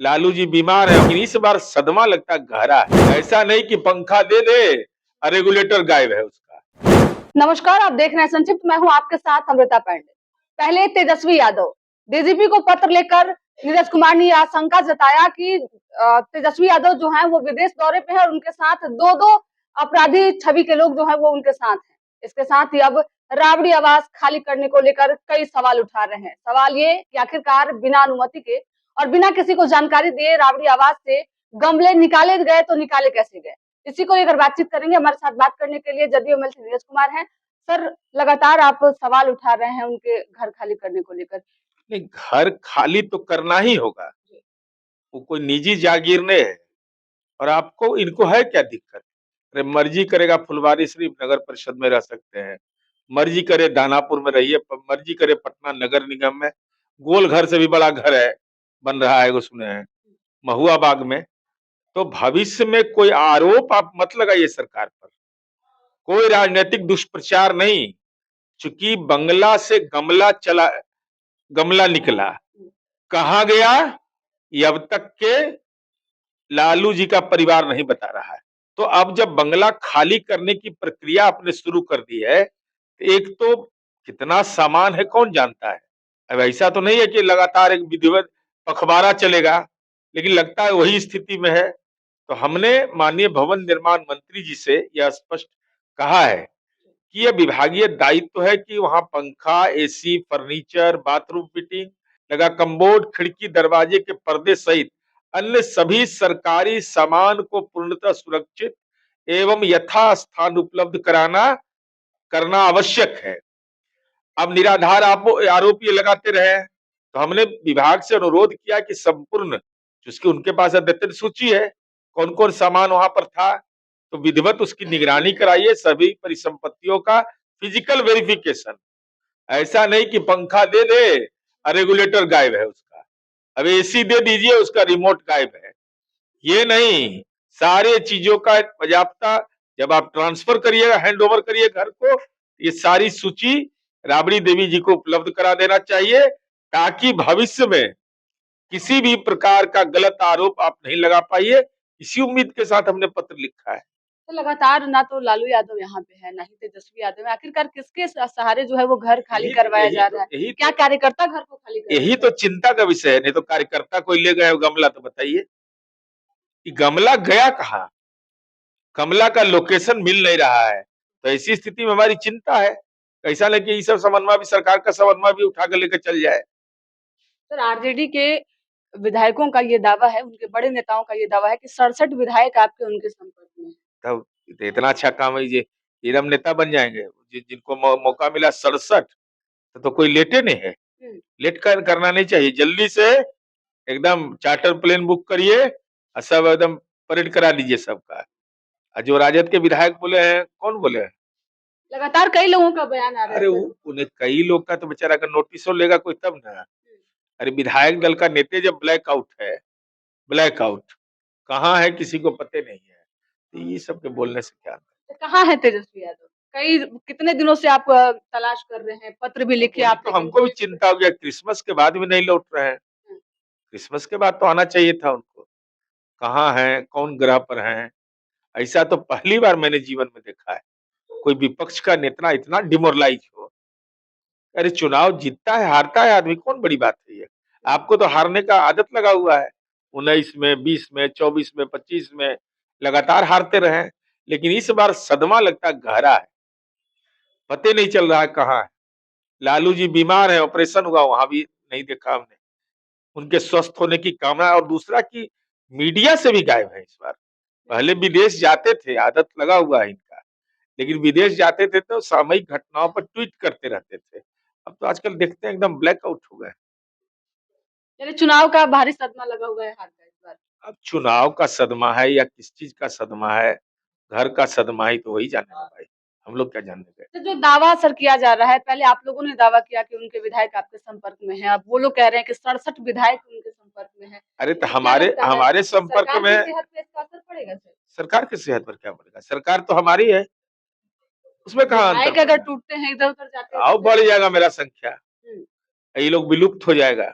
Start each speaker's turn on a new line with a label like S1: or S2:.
S1: लालू जी बीमार है, लेकिन इस बार सदमा लगता गहरा है। ऐसा नहीं कि पंखा दे दे और रेगुलेटर गायब है उसका।
S2: नमस्कार, आप देख रहे हैं संक्षिप्त। मैं हूं आपके साथ अमृता पांडे। पहले तेजस्वी यादव डीजीपी को पत्र लेकर नीरज कुमार ने आशंका जताया कि तेजस्वी यादव जो है वो विदेश दौरे पे है और उनके साथ दो दो अपराधी छवि के लोग जो है वो उनके साथ हैं। इसके साथ ही अब राबड़ी आवास खाली करने को लेकर कई सवाल उठा रहे हैं। सवाल ये कि आखिरकार बिना अनुमति के और बिना किसी को जानकारी दिए राबड़ी आवास से गमले निकाले गए तो निकाले कैसे गए, इसी को लेकर बातचीत करेंगे। हमारे साथ बात करने के लिए जदयू एमएल से नीरज कुमार हैं। सर, लगातार आप सवाल उठा रहे हैं उनके घर खाली करने को लेकर।
S1: नहीं, घर खाली तो करना ही होगा, वो कोई निजी जागीर नहीं है। और आपको इनको है क्या दिक्कत? अरे मर्जी करेगा फुलवारी शरीफ नगर परिषद में रह सकते हैं, मर्जी करे दानापुर में रहिए, मर्जी करे पटना नगर निगम में। गोल घर से भी बड़ा घर है, बन रहा है, वो सुने हैं महुआ बाग में। तो भविष्य में कोई आरोप आप मत लगाइए सरकार पर, कोई राजनीतिक दुष्प्रचार नहीं। चूंकि बंगला से गमला चला, गमला निकला, कहाँ गया ये अब तक के लालू जी का परिवार नहीं बता रहा है। तो अब जब बंगला खाली करने की प्रक्रिया आपने शुरू कर दी है, तो एक तो कितना सामान है कौन जानता है। अब ऐसा तो नहीं है कि लगातार एक विधिवत पखवाड़ा चलेगा, लेकिन लगता है वही स्थिति में है। तो हमने माननीय भवन निर्माण मंत्री जी से यह स्पष्ट कहा है कि यह विभागीय दायित्व है कि वहां पंखा, एसी, फर्नीचर, बाथरूम फिटिंग लगा, कम्बोर्ड, खिड़की, दरवाजे के पर्दे सहित अन्य सभी सरकारी सामान को पूर्णतः सुरक्षित एवं यथास्थान उपलब्ध करना आवश्यक है। अब निराधार आरोप ये लगाते रहे, तो हमने विभाग से अनुरोध किया कि संपूर्ण, जिसकी उनके पास अद्यतन सूची है कौन कौन सामान वहां पर था, तो विधिवत उसकी निगरानी कराइए, सभी परिसंपत्तियों का फिजिकल वेरिफिकेशन। ऐसा नहीं कि पंखा दे दे और रेगुलेटर गायब है उसका, अब एसी दे दीजिए उसका रिमोट गायब है। ये नहीं, सारे चीजों का बाजाप्ता जब आप ट्रांसफर करिएगा, हैंड ओवर करिए घर को, ये सारी सूची राबड़ी देवी जी को उपलब्ध करा देना चाहिए, ताकि भविष्य में किसी भी प्रकार का गलत आरोप आप नहीं लगा पाइए। इसी उम्मीद के साथ हमने पत्र लिखा है।
S2: तो लगातार ना तो लालू यादव यहाँ पे है, ना ही तेजस्वी यादव है। आखिरकार किसके सहारे जो है वो घर खाली करवाया जा रहा है? क्या कार्यकर्ता घर को खाली कर
S1: यही तो चिंता का विषय है। नहीं तो कार्यकर्ता कोई ले गए गमला, तो बताइए कि गमला गया कहाँ, कमला का लोकेशन मिल नहीं रहा है। तो ऐसी स्थिति में हमारी चिंता है, ऐसा नहीं कि ये सब समन्वय भी, सरकार का समन्वय भी उठा कर लेकर चल जाए।
S2: सर, आरजेडी के विधायकों का ये दावा है, उनके बड़े नेताओं का ये दावा है कि 67 विधायक आपके उनके संपर्क में हैं।
S1: तब तो इतना अच्छा काम है, ये इरम नेता बन जाएंगे जिनको मौका मिला 67। तो कोई लेटे नहीं है, लेट करना नहीं चाहिए। जल्दी से एकदम चार्टर प्लेन बुक करिए और सब एकदम परेड करा दीजिए सबका। और जो राजद के विधायक बोले हैं, कौन बोले हैं?
S2: लगातार कई लोगों का बयान आ रहा है।
S1: अरे उन्हें कई लोग का तो बेचारा का नोटिस लेगा कोई तब ना। अरे विधायक दल का नेता जब ब्लैकआउट है, ब्लैकआउट कहाँ है किसी को पते नहीं है, तो ये सब के बोलने से क्या।
S2: तो कहाँ है तेजस्वी यादव? कितने दिनों से आप तलाश कर रहे हैं, पत्र भी लिखे आप,
S1: तो हमको भी चिंता हो गया, क्रिसमस के बाद भी नहीं लौट रहे हैं। क्रिसमस के बाद तो आना चाहिए था उनको। कहाँ है, कौन ग्रह पर हैं? ऐसा तो पहली बार मैंने जीवन में देखा है, कोई विपक्ष का नेता इतना डिमोरलाइज हो। अरे चुनाव जीतता है हारता है आदमी, कौन बड़ी बात है ये। आपको तो हारने का आदत लगा हुआ है, 19 में, 20 में, 24 में, 25 में लगातार हारते रहे, लेकिन इस बार सदमा लगता गहरा है। पते नहीं चल रहा है कहाँ है। लालू जी बीमार है, ऑपरेशन हुआ, वहां भी नहीं देखा हमने। उनके स्वस्थ होने की कामना, और दूसरा की मीडिया से भी गायब है इस बार। पहले विदेश जाते थे, आदत लगा हुआ है इनका, लेकिन विदेश जाते थे तो सामयिक घटनाओं पर ट्वीट करते रहते थे। अब तो आजकल देखते हैं एकदम ब्लैकआउट हो गए।
S2: यानी चुनाव का भारी सदमा लगा हुआ है हार का इस बार।
S1: अब चुनाव का सदमा है या किस चीज का सदमा है, घर का सदमा ही तो वही जाने ना भाई, हम लोग क्या जानने गए।
S2: तो जो दावा सर किया जा रहा है, पहले आप लोगों ने दावा किया कि उनके विधायक आपके संपर्क में हैं, अब वो लोग कह रहे हैं कि 67 विधायक उनके संपर्क में हैं।
S1: अरे तो हमारे संपर्क में
S2: सेहत पे इसका असर पड़ेगा सर?
S1: सरकार की सेहत पर क्या पड़ेगा, सरकार तो हमारी है, उसमें कहाँ अंतर
S2: अगर टूटते हैं, इधर उधर जाते हैं,
S1: आओ बढ़ जाएगा मेरा संख्या, ये लोग विलुप्त हो जाएगा।